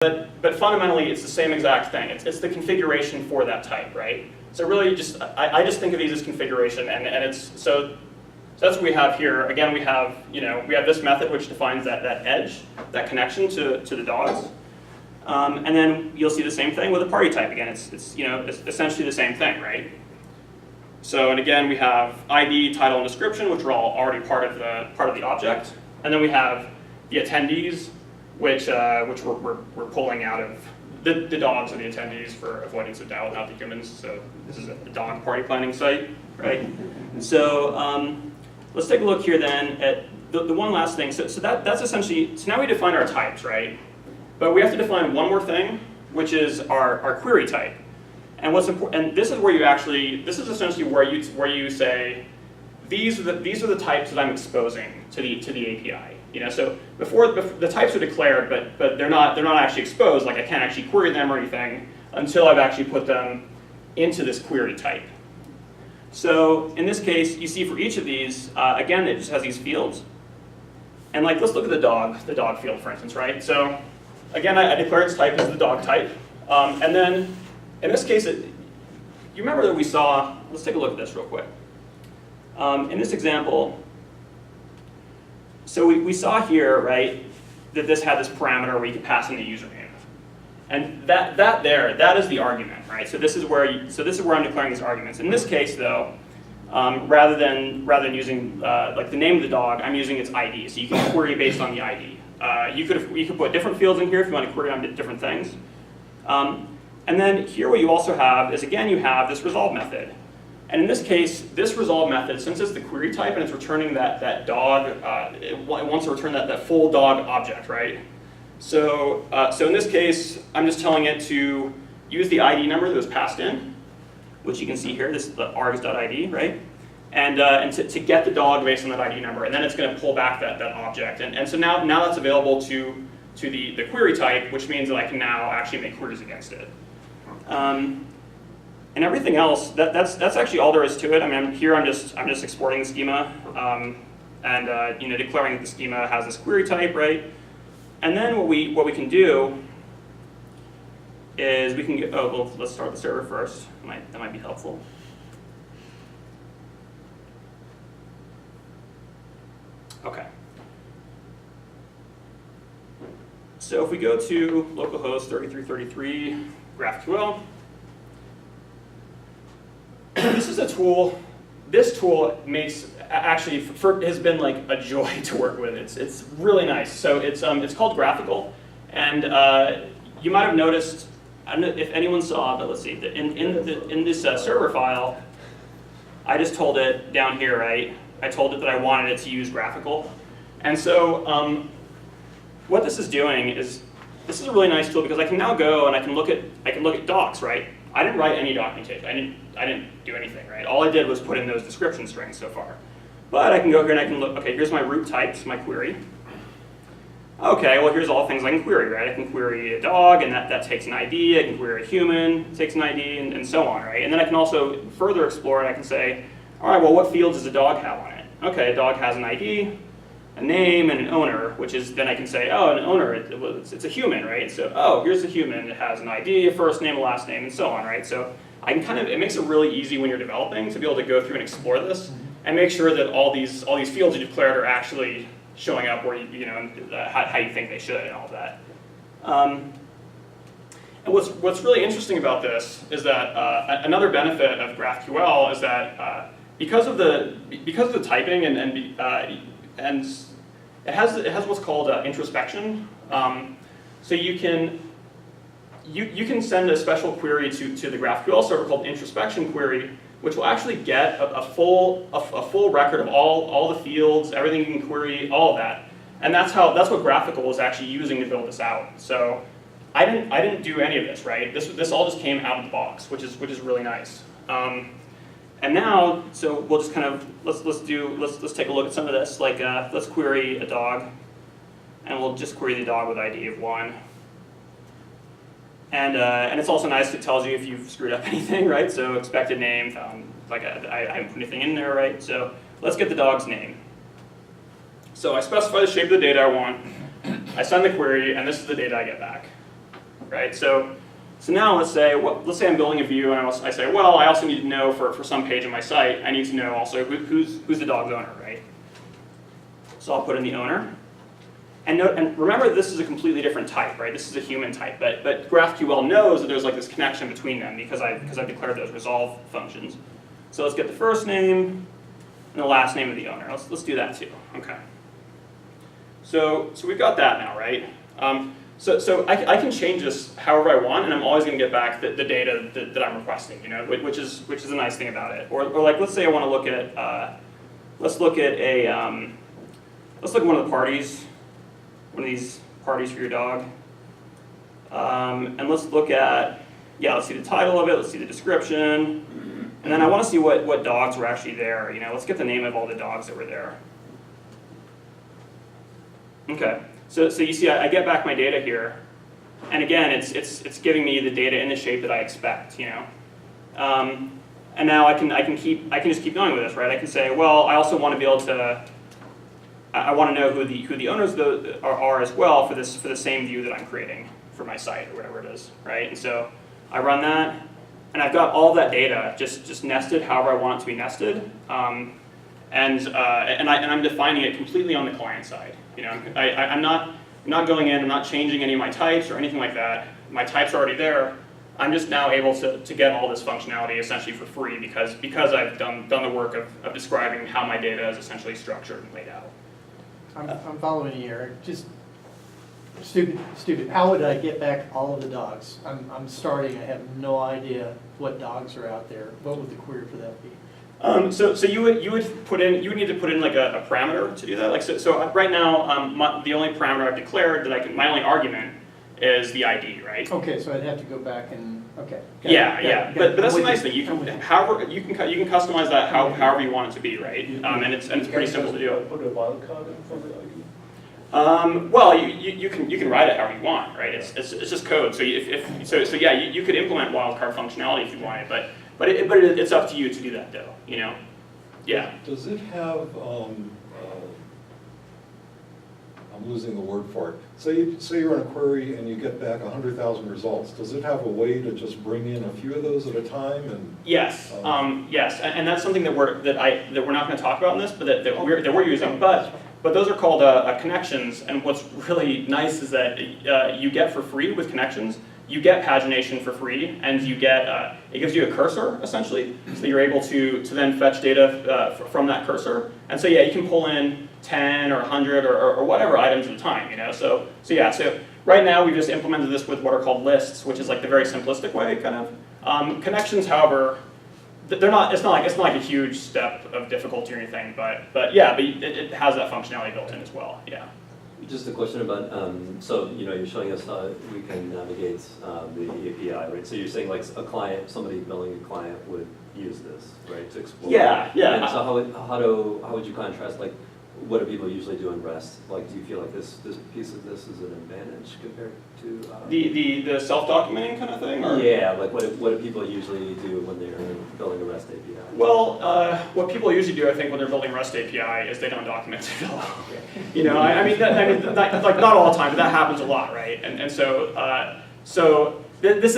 But fundamentally, it's the same exact thing. It's the configuration for that type, right? So really, I just think of these as configuration, and it's so that's what we have here. Again, we have this method which defines that edge, that connection to the dogs, and then you'll see the same thing with a party type. Again, it's essentially the same thing, right? So and again, we have ID, title, and description, which are all already part of the object, and then we have the attendees, which we're pulling out of the dogs are the attendees for avoidance of doubt, not the humans. So this is a dog party planning site, right? So let's take a look here then at the one last thing. So that's essentially, so now we define our types, right? But we have to define one more thing, which is our query type. And what's important, and this is where you actually, this is essentially where you say, these are the types that I'm exposing to the API. So before the types are declared, but they're not actually exposed. Like I can't actually query them or anything until I've actually put them into this query type. So in this case, you see for each of these, again, it just has these fields. And like let's look at the dog field, for instance, right? So again, I declare its type as the dog type, and then in this case, you remember that we saw. Let's take a look at this real quick. In this example. So we saw here, right, that this had this parameter where you could pass in the username, and that is the argument, right? So this is where I'm declaring these arguments. In this case, though, rather than using like the name of the dog, I'm using its ID. So you can query based on the ID. You could put different fields in here if you want to query on different things. And then here, what you also have is again you have this resolve method. And in this case, this resolve method, since it's the query type and it's returning that dog, it wants to return that full dog object, right? So in this case, I'm just telling it to use the ID number that was passed in, which you can see here. This is the args.id, right? And to get the dog based on that ID number, and then it's going to pull back that object. And so now that's available to the query type, which means that I can now actually make queries against it. And everything else, that's actually all there is to it. I mean, here I'm just exporting the schema, and declaring that the schema has this query type, right? And then what we can do is we can get. Oh, well, let's start the server first. That might be helpful. Okay. So if we go to localhost 3333 GraphQL. This is a tool. This tool has been like a joy to work with. It's really nice. So it's called GraphQL, and you might have noticed. I don't know if anyone saw, but let's see. In this server file, I just told it down here, right? I told it that I wanted it to use GraphQL, and so what this is doing is this is a really nice tool because I can now go and I can look at docs, right? I didn't write any documentation. I didn't do anything, right? All I did was put in those description strings so far. But I can go here and I can look, okay, here's my root types, my query. Okay, well here's all things I can query, right? I can query a dog, and that takes an ID. I can query a human, it takes an ID, and so on, right? And then I can also further explore, and I can say, all right, well what fields does a dog have on it? Okay, a dog has an ID, a name, and an owner, which is, then I can say, oh, an owner, it's a human, right? So, oh, here's a human, it has an ID, a first name, a last name, and so on, right? So I can it makes it really easy when you're developing to be able to go through and explore this and make sure that all these fields you declared are actually showing up where how you think they should and all of that. And what's really interesting about this is that another benefit of GraphQL is that because of the typing and it has what's called introspection. So you can send a special query to the GraphQL server called introspection query, which will actually get a full record of all the fields, everything you can query, all of that. And that's what GraphQL was actually using to build this out. So I didn't do any of this, right? This all just came out of the box, which is really nice. And now, so we'll just kind of let's take a look at some of this. Like let's query a dog, and we'll just query the dog with ID of 1. And it's also nice, it tells you if you've screwed up anything, right? So expected name, I haven't put anything in there, right? So let's get the dog's name. So I specify the shape of the data I want, I send the query, and this is the data I get back. right? So now let's say I'm building a view, and I say, well, I also need to know for some page on my site, I need to know also who's the dog's owner, right? So I'll put in the owner. And remember, this is a completely different type, right? This is a human type, but GraphQL knows that there's like this connection between them because I've declared those resolve functions. So let's get the first name and the last name of the owner. Let's do that too. Okay. So we've got that now, right? So I can change this however I want, and I'm always going to get back the data that I'm requesting, you know, which is a nice thing about it. Or like, let's say I want to look at let's look at one of the parties. One of these parties for your dog. And let's look at, let's see the title of it, let's see the description, and then I want to see what dogs were actually there. You know, let's get the name of all the dogs that were there. Okay, so you see I get back my data here, and again it's giving me the data in the shape that I expect, you know. And now I can just keep going with this, right? I can say, well, I also want to be able to I want to know who the owners are as well for the same view that I'm creating for my site or whatever it is, right? And so I run that, and I've got all that data just nested however I want it to be nested, and I'm defining it completely on the client side. You know, I'm not going in, I'm not changing any of my types or anything like that. My types are already there. I'm just now able to get all this functionality essentially for free because I've done the work of describing how my data is essentially structured and laid out. I'm following you here. Just stupid. How would I get back all of the dogs? I'm starting. I have no idea what dogs are out there. What would the query for that be? So you would need to put in like a parameter to do that. Like so right now, the only parameter I've declared that my only argument is the ID, right? Okay, so I'd have to go back and okay. But that's the nice thing. You can you can customize that however you want it to be, right? And it's pretty simple to do. Put a wildcard in for the ID. Well, you can write it however you want, right? It's just code. So you could implement wildcard functionality if you wanted, but it's up to you to do that though. You know, yeah. Does it have? I'm losing the word for it. Say you run a query and you get back 100,000 results. Does it have a way to just bring in a few of those at a time? And yes, yes, and that's something that we're not going to talk about in this, but that we're using. But those are called connections. And what's really nice is that you get for free with connections. You get pagination for free, and you get it gives you a cursor essentially, so you're able to then fetch data from that cursor. And so yeah, you can pull in 10 or 100 or whatever items at a time, you know. So right now we've just implemented this with what are called lists, which is like the very simplistic way, kind of. Connections, however, they're not. It's not like a huge step of difficulty or anything, but it has that functionality built in as well. Yeah. Just a question about, so you're showing us how we can navigate the API, right? So you're saying like somebody building a client would use this, right, to explore. Yeah. And so how would you contrast, like, what do people usually do in REST? Like, do you feel like this piece of this is an advantage compared to the self-documenting kind of thing? Or? Yeah, like what do people usually do when they're building a REST API? Well, what people usually do, I think, when they're building REST API is they don't document it at all. You know, I mean, like not all the time, but that happens a lot, right? And so this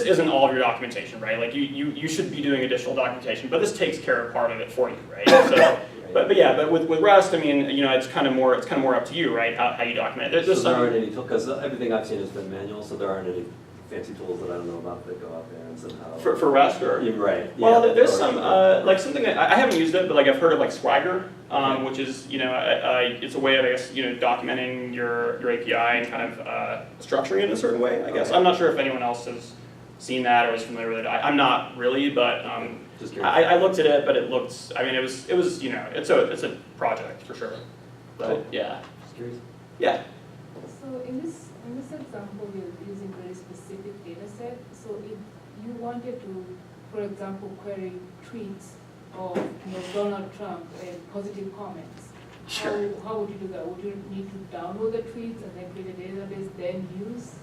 isn't all of your documentation, right? Like you should be doing additional documentation, but this takes care of part of it for you, right? So, but with REST, I mean, it's kind of more up to you, right? How you document it. There aren't any tools, because everything I've seen has been manual, so there aren't any fancy tools that I don't know about that go out there and somehow. For REST or? Yeah, right. Well, yeah, there's some like something that I haven't used it, but like I've heard of like Swagger, which is it's a way of documenting your API and kind of structuring it in a certain way. I guess I'm not sure if anyone else has seen that or is familiar with it. I'm not really, but I looked at it, but it looked. I mean, it was it's a project for sure. But cool. Yeah. Just curious. Yeah. So in this example, we're using very specific data set. So if you wanted to, for example, query tweets of Donald Trump and positive comments, Sure. how would you do that? Would you need to download the tweets and then create a database, then use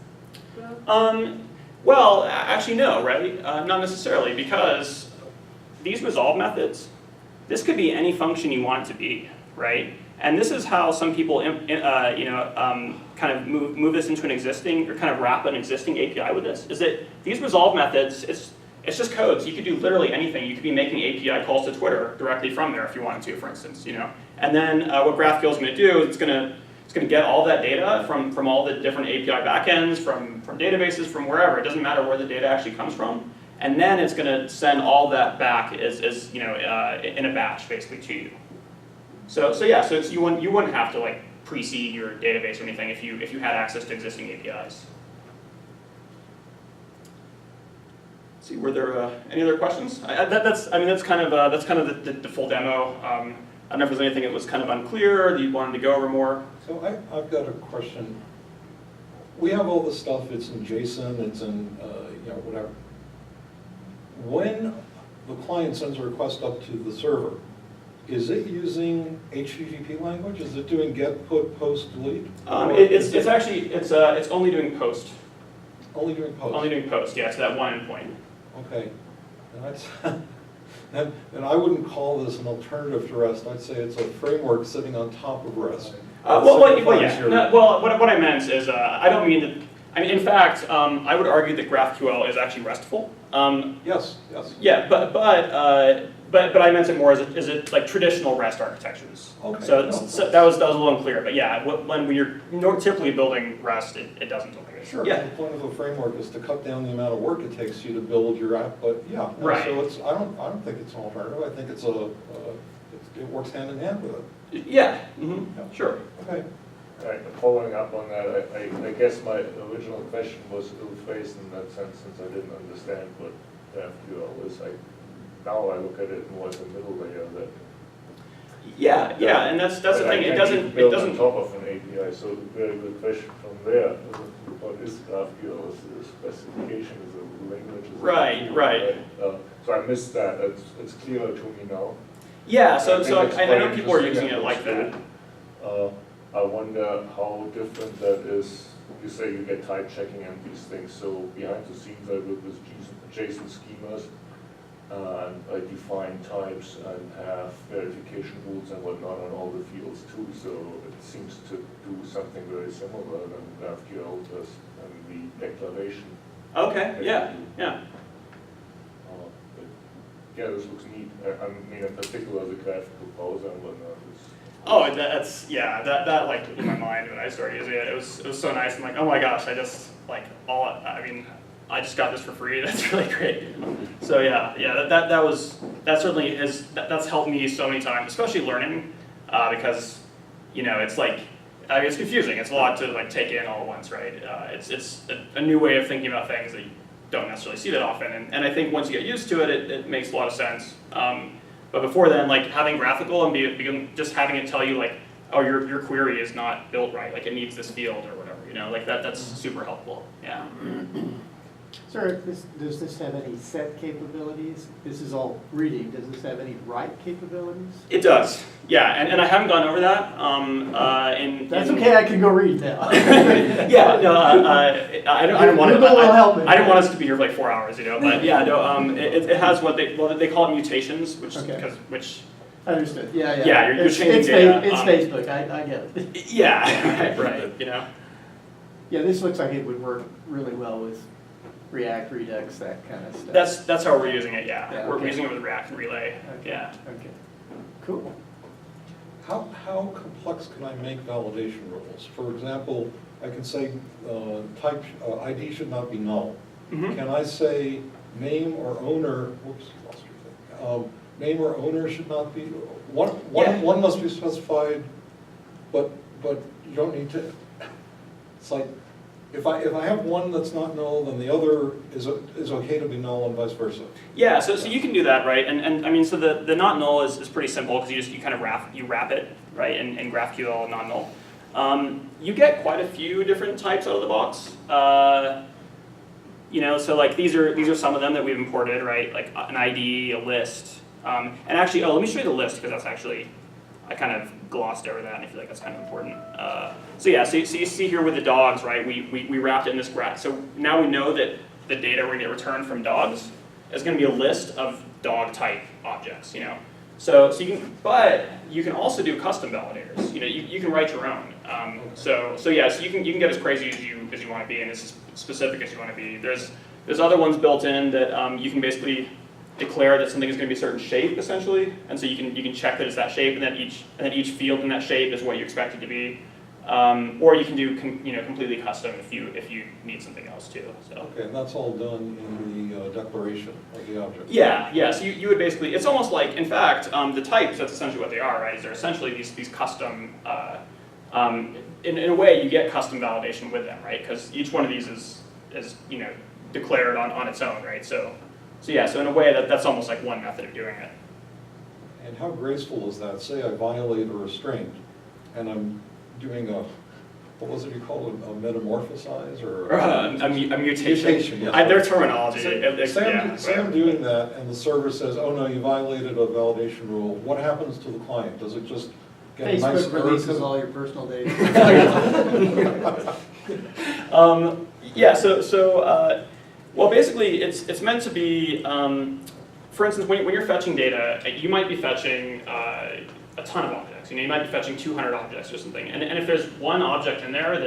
Graph? Well, actually, no, right? Not necessarily, because these resolve methods, this could be any function you want it to be, right? And this is how some people, kind of move this into an existing, or kind of wrap an existing API with this, is that these resolve methods, it's just code. So you could do literally anything. You could be making API calls to Twitter directly from there if you wanted to, for instance. And then what GraphQL is going to do is it's going to get all that data from all the different API backends, from databases, from wherever. It doesn't matter where the data actually comes from. And then it's going to send all that back as in a batch, basically, to you. So you wouldn't have to like pre-seed your database or anything if you had access to existing APIs. Let's see, were there any other questions? That's kind of the full demo. I don't know if there's anything that was kind of unclear or that you wanted to go over more. So I've got a question. We have all this stuff, it's in JSON, it's in whatever. When the client sends a request up to the server, is it using HTTP language? Is it doing get, put, post, delete? It's only doing post. Only doing post? Only doing post, yeah, to that one endpoint. Okay. And I wouldn't call this an alternative to REST. I'd say it's a framework sitting on top of REST. What I meant is, I don't mean that. In fact, I would argue that GraphQL is actually RESTful. Yes. Yeah, but I meant it more as it like traditional REST architectures. Okay. So that was a little unclear. But yeah, when you're typically building REST, it doesn't look like it. Sure. Yeah. The point of a framework is to cut down the amount of work it takes you to build your app. But yeah. Right. So I don't think it's an alternative. I think it works hand in hand with it. Yeah. Mm-hmm. Sure. Okay. Right, following up on that, I guess my original question was ill-phrased in that sense, since I didn't understand what GraphQL is. Now I look at it more as a middle layer that. Yeah, and that's the thing. It doesn't build on top of an API. So very good question from there. What is GraphQL? Is the specification? Is the language? Is Right. So I missed that. It's clearer to me now. Yeah. So think I know it's people are quite using it like that. interesting. I wonder how different that is. You say you get type checking and these things, so behind the scenes I work with JSON schemas, and I define types and have verification rules and whatnot on all the fields too, so it seems to do something very similar than GraphQL does, and the declaration. Okay. Yeah. But yeah, this looks neat. I mean, in particular, the graph composer and whatnot is. Oh, that like blew my mind when I started using it. It was so nice. I'm like, oh my gosh, I just got this for free. That's really great. So that certainly that's helped me so many times, especially learning, because it's like it's confusing. It's a lot to like take in all at once, right? It's a new way of thinking about things that you don't necessarily see that often, and I think once you get used to it, it makes a lot of sense. But before then, like having graphical and just having it tell you like, oh, your query is not built right, like it needs this field or whatever, like that's super helpful. Yeah. Sir, does this have any set capabilities? This is all reading. Does this have any write capabilities? It does. Yeah, and I haven't gone over that. That's okay. I can go read now. Yeah. No. I don't want to. Google will help me. I didn't want us to be here for like 4 hours, But yeah, no. It has what they call it mutations, which. I understood. Yeah. Yeah, you're changing data. It's Facebook. I get it. Yeah. Right. Yeah, this looks like it would work really well with React, Redux, that kind of stuff. That's how we're using it. Yeah. Yeah, We're okay. using it with React and Relay. Okay. Yeah. Okay. Cool. How complex can I make validation rules? For example, I can say type ID should not be null. Mm-hmm. Can I say name or owner? Whoops, lost your thing. Name or owner should not be one must be specified, but you don't need to. It's like if I have one that's not null, then the other is okay to be null and vice versa. Yeah, so you can do that, right? And I mean, so the not null is pretty simple because you kind of wrap it, right? In GraphQL non null. You get quite a few different types out of the box. So like these are some of them that we've imported, right? Like an ID, a list, and actually, let me show you the list because that's actually I kind of glossed over that, and I feel like that's kind of important. So you see here with the dogs, right? We wrapped it in this graph. So now we know that the data we're going to get returned from dogs is going to be a list of dog type objects. So you can, but you can also do custom validators. You can write your own. So you can get as crazy as you want to be and as specific as you want to be. There's other ones built in that you can basically declare that something is going to be a certain shape essentially, and so you can check that it's that shape, and then each field in that shape is what you expect it to be. Or you can do completely custom if you need something else too. So. Okay, and that's all done in the declaration of the object. Yeah. So you would basically, it's almost like, in fact, the types. That's essentially what they are, right? Is they're essentially these custom. In a way, you get custom validation with them, right? Because each one of these is declared on its own, right? So in a way that's almost like one method of doing it. And how graceful is that? Say I violate a restraint, and I'm doing what was it you called a metamorphosize or A mutation. Mutation, yes. Their terminology. Say I'm doing that, and the server says, "Oh no, you violated a validation rule." What happens to the client? Does it just get a nice Facebook releases error? all your personal data. Well, basically, it's meant to be. For instance, when you're fetching data, you might be fetching a ton of objects. You might be fetching 200 objects or something. And if there's one object in there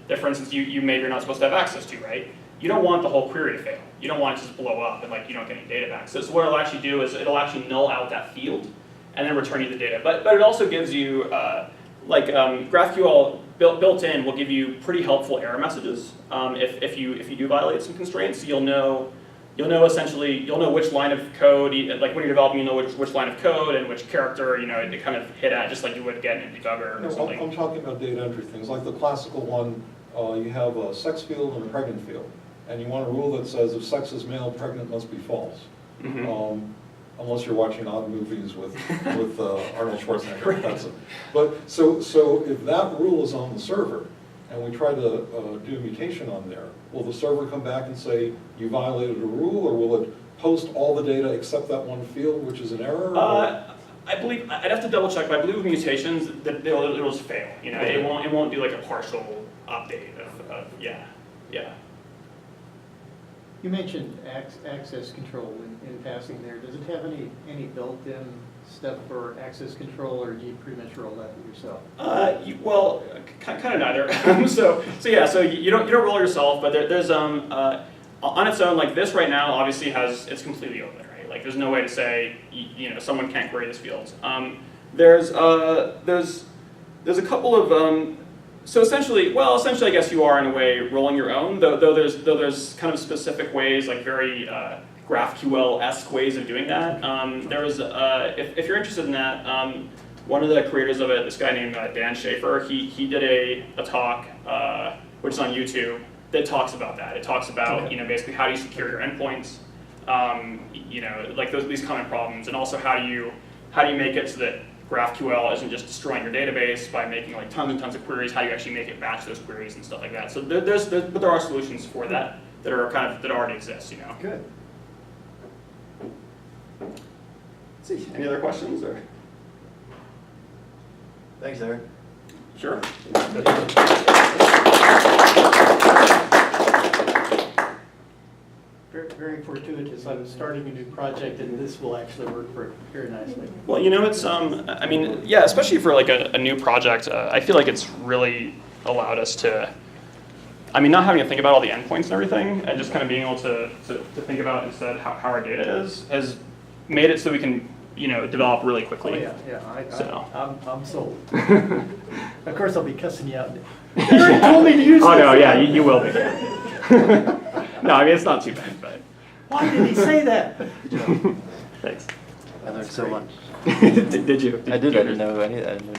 that for instance, maybe you're not supposed to have access to, right? You don't want the whole query to fail. You don't want it to just blow up and you don't get any data back. So what it'll actually do is it'll actually null out that field and then return you the data. But it also gives you, GraphQL built in will give you pretty helpful error messages if you do violate some constraints. You'll know which line of code, like when you're developing, you know which line of code and which character, it kind of hit at, just like you would get in a debugger or something. I'm talking about data entry things, like the classical one, you have a sex field and a pregnant field, and you want a rule that says if sex is male, pregnant must be false. Mm-hmm. Unless you're watching odd movies with Arnold Schwarzenegger. Right. That's it. But so if that rule is on the server, and we try to do a mutation on there, will the server come back and say you violated a rule, or will it post all the data except that one field, which is an error? I believe I'd have to double check, but I believe with mutations that it'll just fail. Okay. It won't do like a partial update of yeah. You mentioned access control in passing there. Does it have any built-in stuff for access control, or do you pretty much roll that yourself? Well, kind of neither. So you don't roll yourself, but there's on its own, like this right now obviously it's completely open, right? Like there's no way to say someone can't query this field. There's a couple of so essentially I guess you are in a way rolling your own, though there's kind of specific ways, like very GraphQL-esque ways of doing that. There was, if you're interested in that, one of the creators of it, this guy named Dan Schaefer, he did a talk, which is on YouTube, that talks about that. It talks about basically how do you secure your endpoints, like these common problems, and also how do you make it so that GraphQL isn't just destroying your database by making like tons and tons of queries. How do you actually make it batch those queries and stuff like that? So but there are solutions for that that already exist. Good. Let's see, any other questions or? Thanks, Eric. Sure. Very, very fortuitous. I'm starting a new project, and this will actually work very nicely. Well, it's especially for like a new project, I feel like it's really allowed us to, not having to think about all the endpoints and everything, and just kind of being able to think about instead how our data has made it so we can develop really quickly. Oh, yeah. So. I'm sold. Of course, I'll be cussing you out. Eric told me to use Oh this. no, yeah, you will be. No, it's not too bad, but. Why did he say that? Thanks. I learned so much. Did you? I didn't know any of that.